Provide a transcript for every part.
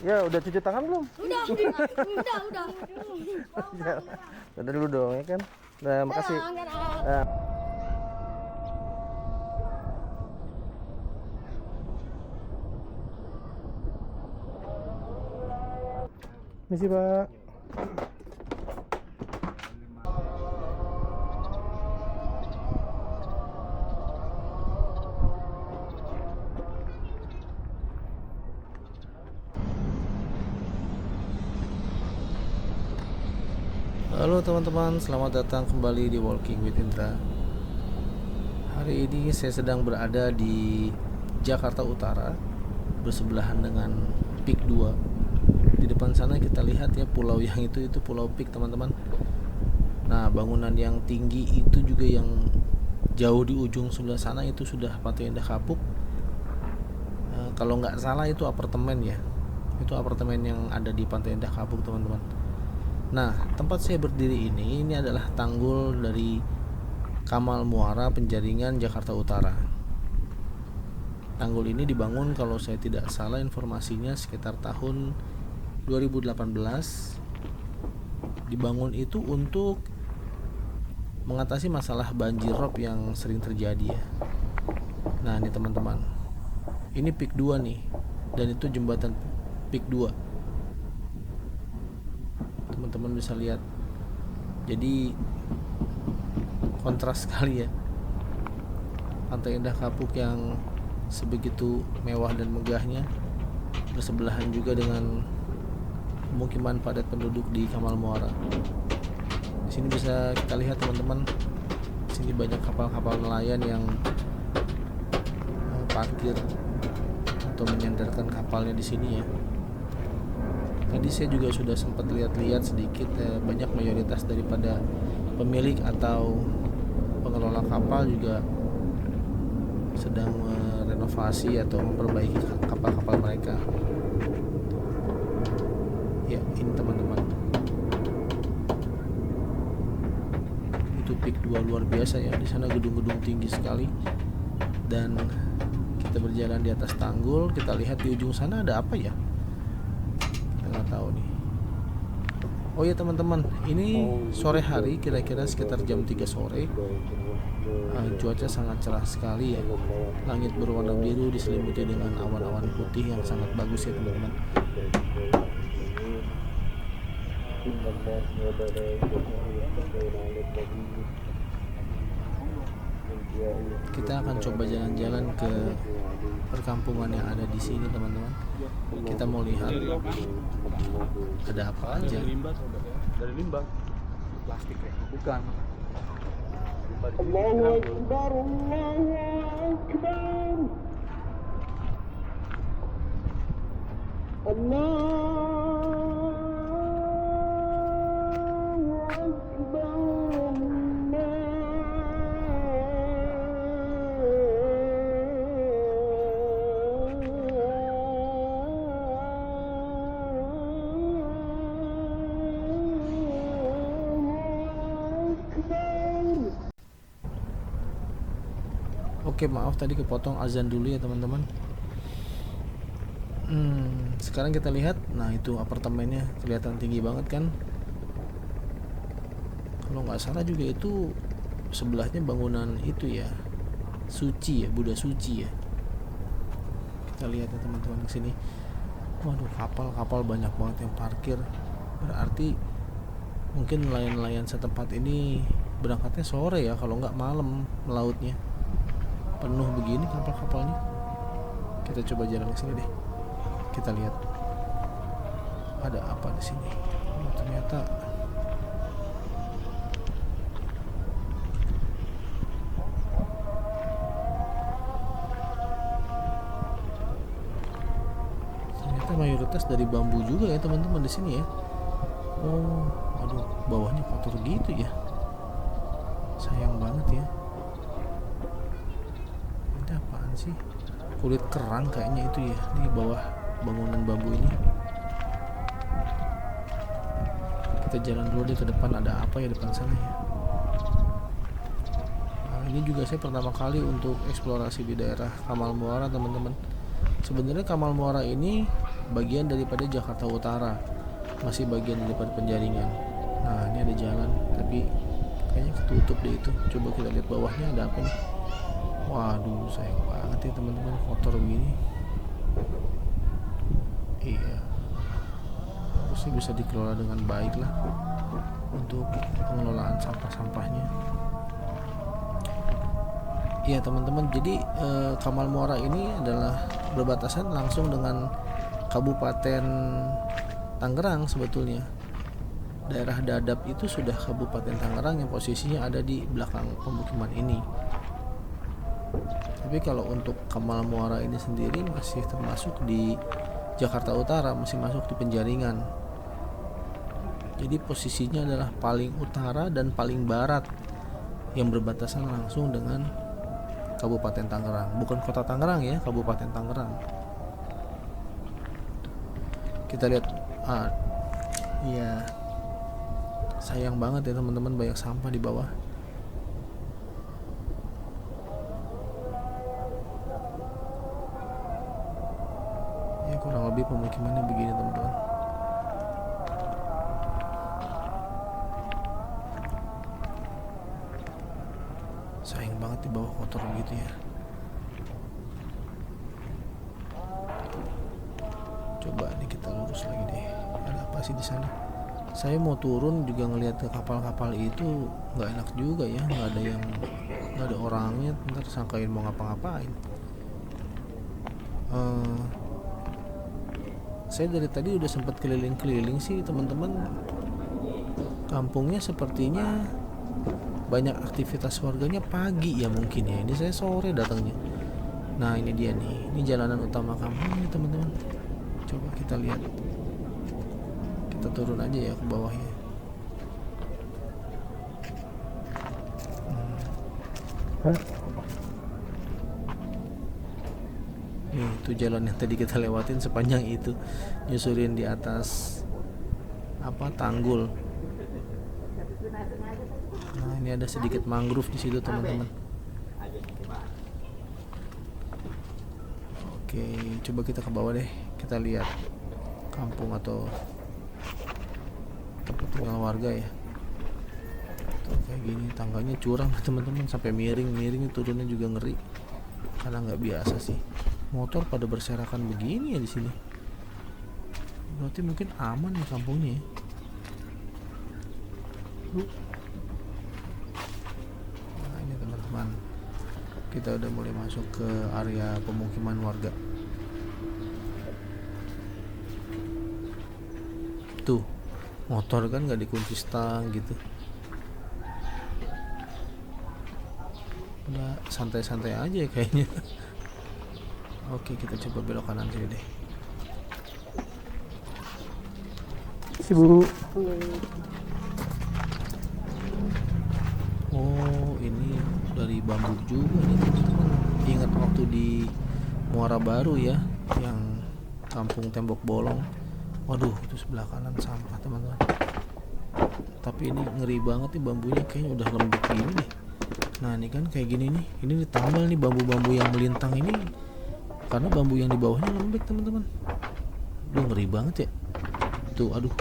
Ya, udah cuci tangan belum? Udah. Ya, udah dulu dong, ya kan? Nah, makasih. Nah. Misi, Pak. Halo teman-teman, selamat datang kembali di Walking with Indra. Hari ini saya sedang berada di Jakarta Utara, bersebelahan dengan Pik 2. Di depan sana kita lihat ya pulau yang itu Pulau Pik, teman-teman. Nah, bangunan yang tinggi itu juga yang jauh di ujung sebelah sana itu sudah Pantai Indah Kapuk. Kalau nggak salah itu apartemen ya. Itu apartemen yang ada di Pantai Indah Kapuk, teman-teman. Nah, tempat saya berdiri ini adalah tanggul dari Kamal Muara Penjaringan Jakarta Utara. Tanggul ini dibangun kalau saya tidak salah informasinya sekitar tahun 2018. Dibangun itu untuk mengatasi masalah banjir rob yang sering terjadi ya. Nah, ini teman-teman. Ini Pik 2 nih. Dan itu jembatan Pik 2. Teman-teman bisa lihat, jadi kontras sekali ya, Pantai Indah Kapuk yang sebegitu mewah dan megahnya bersebelahan juga dengan pemukiman padat penduduk di Kamal Muara. Di sini bisa kita lihat teman-teman, di sini banyak kapal-kapal nelayan yang parkir atau menyandarkan kapalnya di sini ya. Tadi saya juga sudah sempat lihat-lihat sedikit, banyak mayoritas daripada pemilik atau pengelola kapal juga sedang merenovasi atau memperbaiki kapal-kapal mereka. Ya, ini teman-teman. Itu Pik 2 luar biasa ya. Di sana gedung-gedung tinggi sekali. Dan kita berjalan di atas tanggul, kita lihat di ujung sana ada apa ya? Nggak tahu nih. Oh ya teman-teman, ini sore hari kira-kira sekitar jam 3 sore. Cuaca sangat cerah sekali ya. Langit berwarna biru diselimuti dengan awan-awan putih yang sangat bagus ya teman-teman. Kita akan coba jalan-jalan ke perkampungan yang ada di sini teman-teman. Kita mau lihat ada apa aja. Dari limbah plastik ya? Bukan. Allahu Akbar, Allahu Akbar. Allahu Akbar. Oke, maaf tadi kepotong azan dulu ya teman-teman. Sekarang kita lihat, nah itu apartemennya kelihatan tinggi banget kan. Kalau nggak salah juga itu sebelahnya bangunan itu ya, Suci ya, Buddha Suci ya. Kita lihat ya teman-teman ke sini. Waduh, kapal-kapal banyak banget yang parkir. Berarti mungkin nelayan-nelayan setempat ini berangkatnya sore ya, kalau nggak malam melautnya. Penuh begini kapal-kapalnya. Kita coba jalan ke sini deh. Kita lihat ada apa di sini. Oh, ternyata mayoritas dari bambu juga ya teman-teman di sini ya. Oh, aduh, bawahnya kotor gitu ya. Sayang banget ya. Ini apaan sih? Kulit kerang kayaknya itu ya, di bawah bangunan bambu ini. Kita jalan dulu deh ke depan, ada apa ya depan sana ya. Nah, ini juga saya pertama kali untuk eksplorasi di daerah Kamal Muara teman-teman. Sebenarnya Kamal Muara ini bagian daripada Jakarta Utara, masih bagian daripada Penjaringan. Nah ini ada jalan, tapi kayaknya ketutup deh itu. Coba kita lihat bawahnya ada apa nih. Waduh sayang banget ya teman-teman, kotor begini. Iya, harusnya bisa dikelola dengan baik lah untuk pengelolaan sampah-sampahnya. Iya teman-teman, jadi Kamal Muara ini adalah berbatasan langsung dengan Kabupaten Tangerang sebetulnya. Daerah Dadap itu sudah Kabupaten Tangerang yang posisinya ada di belakang pemukiman ini. Tapi kalau untuk Kamal Muara ini sendiri masih termasuk di Jakarta Utara, masih masuk di Penjaringan. Jadi posisinya adalah paling utara dan paling barat yang berbatasan langsung dengan Kabupaten Tangerang, bukan Kota Tangerang ya, Kabupaten Tangerang. Kita lihat, iya, sayang banget ya teman-teman, banyak sampah di bawah. Ya kurang lebih pemukimannya begini teman-teman. Sayang banget di bawah kotor gitu ya. Coba nih kita lurus lagi deh. Ada apa sih di sana? Saya mau turun juga ngelihat ke kapal-kapal itu nggak enak juga ya. Nggak ada orangnya. Ntar sangkain mau ngapa-ngapain. Saya dari tadi udah sempat keliling-keliling sih teman-teman. Kampungnya sepertinya banyak aktivitas warganya pagi ya mungkin ya. Ini saya sore datangnya. Nah ini dia nih, ini jalanan utama kampung nih teman-teman. Coba kita lihat, kita turun aja ya ke bawahnya. Nih itu jalan yang tadi kita lewatin sepanjang itu, nyusurin di atas apa tanggul. Nah ini ada sedikit mangrove di situ teman-teman. Oke, coba kita ke bawah deh. Kita lihat kampung atau tempat tinggal warga ya. Tuh, kayak gini tangganya curang teman-teman, sampai miring turunnya juga ngeri. Karena nggak biasa sih. Motor pada berserakan begini ya di sini. Berarti mungkin aman ya kampungnya ya. Nah ini teman-teman, kita udah mulai masuk ke area pemukiman warga. Tuh motor kan nggak dikunci stang gitu, udah santai-santai aja kayaknya. Oke kita coba belok kanan sini deh. Si Bu. Oh ini dari bambu juga nih teman-teman. Ingat waktu di Muara Baru ya, yang kampung Tembok Bolong. Waduh itu sebelah kanan sampah teman-teman. Tapi ini ngeri banget nih, bambunya kayaknya udah lembek gini deh. Nah ini kan kayak gini nih, ini ditambal nih bambu-bambu yang melintang ini, karena bambu yang di bawahnya lembek teman-teman. Duh ngeri banget ya. Tuh aduh,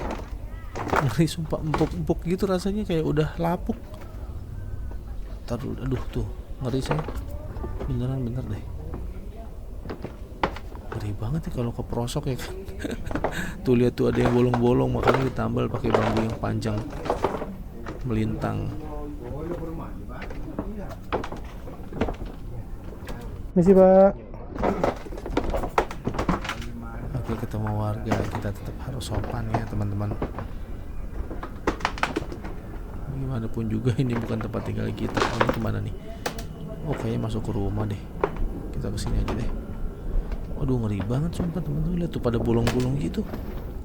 ngeri sumpah, empuk-empuk gitu rasanya, kayak udah lapuk. Taruh, aduh tuh ngeri saya, beneran bener deh. Ngeri banget ya kalau keprosok ya kan. Tuh lihat tuh ada yang bolong-bolong, makanya ditambal pakai bambu yang panjang melintang. Misi Pak. Oke ketemu warga kita tetap harus sopan ya teman-teman. Gimana pun juga ini bukan tempat tinggal kita. Ini kemana nih? Oh kayaknya masuk ke rumah deh. Kita kesini aja deh. Waduh ngeri banget sumpah teman-teman, lihat tuh pada bolong-bolong gitu.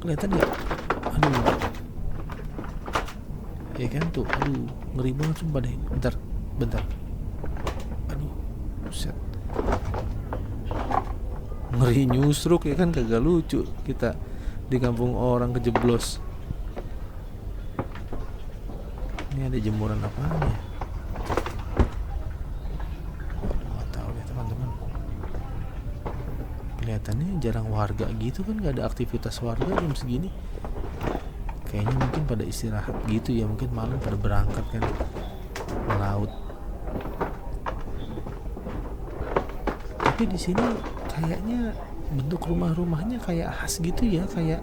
Kelihatan nggak? Aduh. Ya kan tuh, aduh ngeri banget sumpah deh. Bentar. Aduh, buset. Ngeri nyusruk ya kan, kagak lucu kita di kampung orang kejeblos. Ini ada jemuran apaan ya? Waduh, nggak tahu deh teman-teman. Kelihatannya jarang warga gitu kan, nggak ada aktivitas warga jam segini. Kayaknya mungkin pada istirahat gitu ya, mungkin malam pada berangkat kan melaut. Tapi di sini kayaknya bentuk rumah-rumahnya kayak khas gitu ya, kayak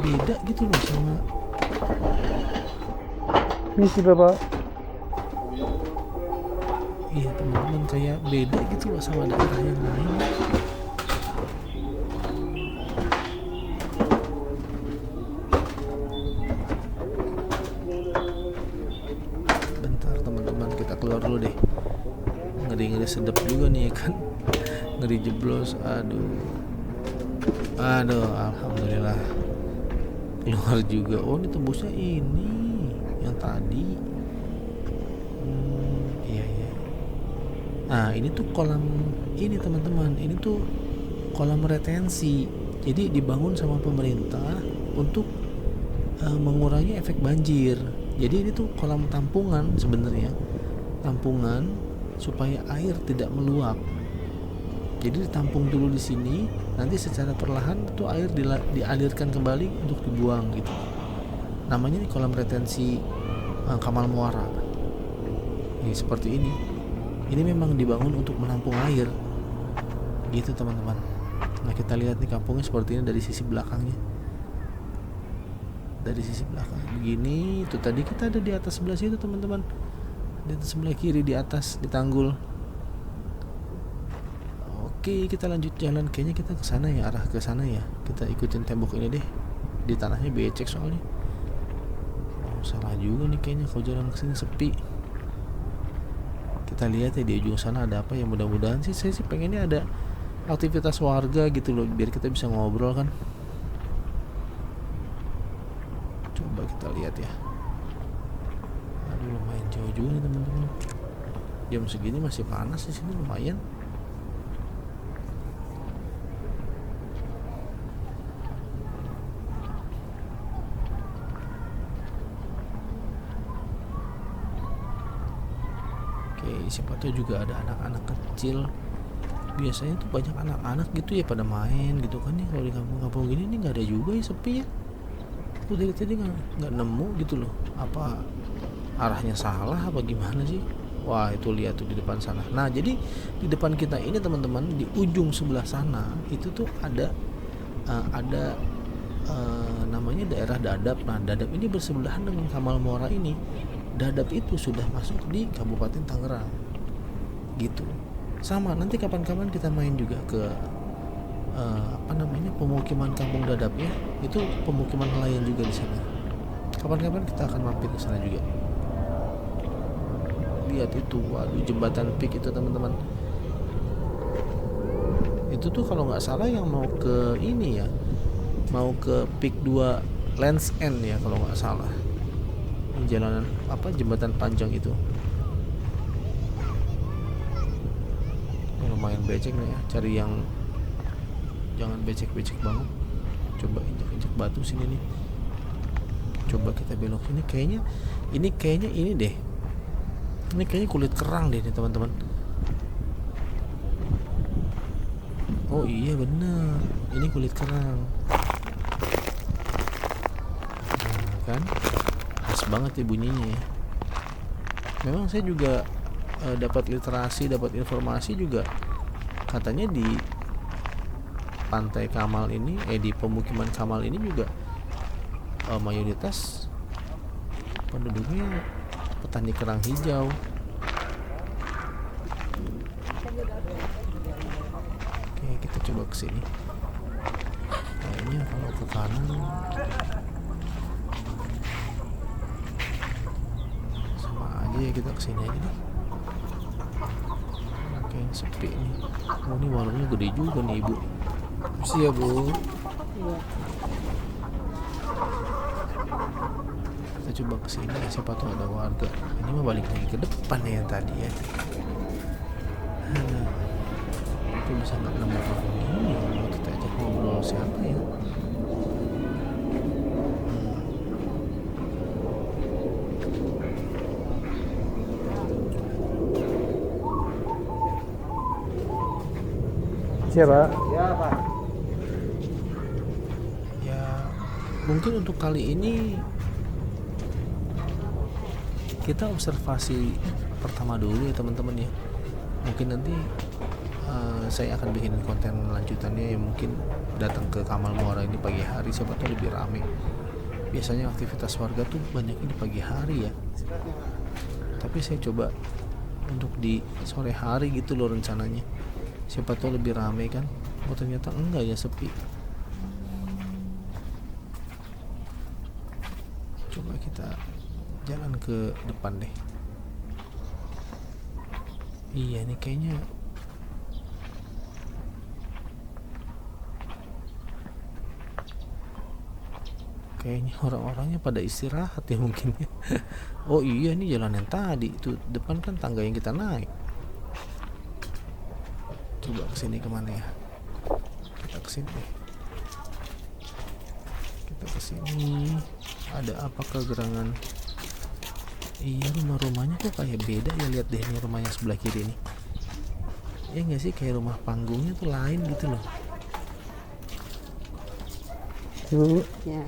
beda gitu loh sama. Misi Bapak. Iya teman-teman, kayak beda gitu loh sama daerah yang lain. Bentar teman-teman, kita keluar dulu deh. Ngeri-ngeri sedap juga nih ya kan. Ngeri jeblos. Aduh, alhamdulillah keluar juga. Oh, ini tembusnya ini yang tadi. Iya. Nah, ini tuh kolam ini teman-teman. Ini tuh kolam retensi. Jadi dibangun sama pemerintah untuk mengurangi efek banjir. Jadi ini tuh kolam tampungan sebenarnya. Tampungan supaya air tidak meluap. Jadi ditampung dulu di sini, nanti secara perlahan itu air dialirkan kembali untuk dibuang gitu. Namanya nih kolam retensi Kamal Muara. Ini seperti ini. Ini memang dibangun untuk menampung air. Gitu teman-teman. Nah, kita lihat nih kampungnya seperti ini dari sisi belakangnya. Dari sisi belakang begini. Itu tadi kita ada di atas sebelah situ teman-teman. Di atas sebelah kiri di atas di Tanggul. Oke, kita lanjut jalan. Kayaknya kita ke sana ya, arah ke sana ya. Kita ikutin tembok ini deh. Di tanahnya becek soalnya. Oh, salah juga nih kayaknya kalau jalan ke sini sepi. Kita lihat ya di ujung sana ada apa ya. Mudah-mudahan sih saya sih pengennya ada aktivitas warga gitu loh, biar kita bisa ngobrol kan. Coba kita lihat ya. Aduh, lumayan jauh juga nih teman-teman. Jam segini masih panas di sini lumayan. Siapa tahu juga ada anak-anak kecil. Biasanya tuh banyak anak-anak gitu ya pada main gitu kan ya. Kalau di kampung-kampung gini nih nggak ada juga ya, sepi ya. Aku dari tadi nggak nemu gitu loh. Apa arahnya salah apa gimana sih? Wah, itu lihat tuh di depan sana. Nah, jadi di depan kita ini teman-teman, di ujung sebelah sana itu tuh ada namanya daerah Dadap. Nah, Dadap ini bersebelahan dengan Kamal Muara ini. Dadap itu sudah masuk di Kabupaten Tangerang gitu. Sama, nanti kapan-kapan kita main juga ke pemukiman Kampung Dadap ya. Itu pemukiman nelayan juga di sana. Kapan-kapan kita akan mampir ke sana juga. Lihat itu, waduh, jembatan Pik itu teman-teman. Itu tuh kalau nggak salah yang mau ke ini ya, mau ke Pik 2 Lands End ya kalau nggak salah. Jalanan jembatan panjang itu. Lumayan becek nih ya, cari yang jangan becek-becek banget. Coba injak-injak batu sini nih. Coba kita belok sini, kayaknya ini deh. Ini kayaknya kulit kerang deh nih teman-teman. Oh iya bener, ini kulit kerang. Nah, kan khas banget ya bunyinya ya. Memang saya juga dapat literasi, dapat informasi juga, katanya di pantai Kamal ini, di pemukiman Kamal ini juga mayoritas penduduknya petani kerang hijau. Oke, kita coba ke sini. Kayaknya kalau ke kanan sama aja ya, kita kesini aja deh. Kayaknya sepi nih. Oh, ini warungnya gede juga nih ibu. Siap bu. Kita coba kesini, siapa tahu ada warga. Ini mah balik lagi ke depan ya yang tadi ya. Itu bisa nggak nemu orang ini? Mau kita ajak ngobrol siapa ya? Siapa? Mungkin untuk kali ini kita observasi pertama dulu ya teman-teman ya. Mungkin nanti saya akan bikin konten lanjutannya yang mungkin datang ke Kamal Muara ini pagi hari, siapa tahu lebih rame. Biasanya aktivitas warga tuh banyak di pagi hari ya, tapi saya coba untuk di sore hari gitu loh rencananya, siapa tahu lebih rame kan. Oh ternyata enggak ya, sepi. Coba kita jalan ke depan deh. Iya nih kayaknya orang-orangnya pada istirahat ya mungkin ya. Oh iya, ini jalan yang tadi itu depan kan tangga yang kita naik. Coba kesini kemana ya? Kita kesini deh. Kita kesini. Ada apa kegerangan? Iya, rumah-rumahnya kok kayak beda ya. Lihat deh nih rumah yang sebelah kiri nih. Ya nggak sih, kayak rumah panggungnya tuh lain gitu loh. Ya.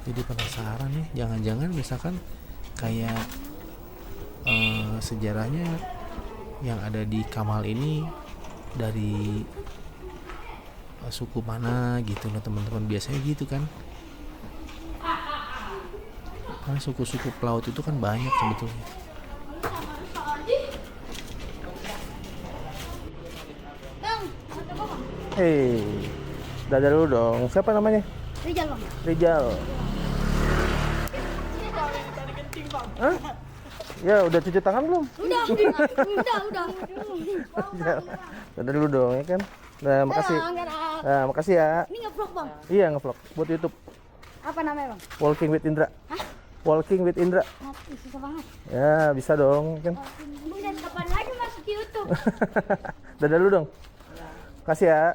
Jadi penasaran ya, jangan-jangan misalkan kayak sejarahnya yang ada di Kamal ini dari suku mana gitu loh teman-teman. Biasanya gitu kan, karena suku-suku pelaut itu kan banyak sebetulnya. Hei, dadah dulu dong. Siapa namanya? Rijal bang. Rijal. Hah? Ya udah cuci tangan belum? Udah. Ya, dadah dulu dong ya kan. Nah makasih. Nah makasih ya. Ini nge-vlog bang. Iya ngevlog buat YouTube. Apa namanya bang? Walking with Indra. Hah? Walking with Indra. Susah banget. Ya bisa dong kan. Bang, dan kapan lagi masuk YouTube? Dadah dulu dong. Kasih ya.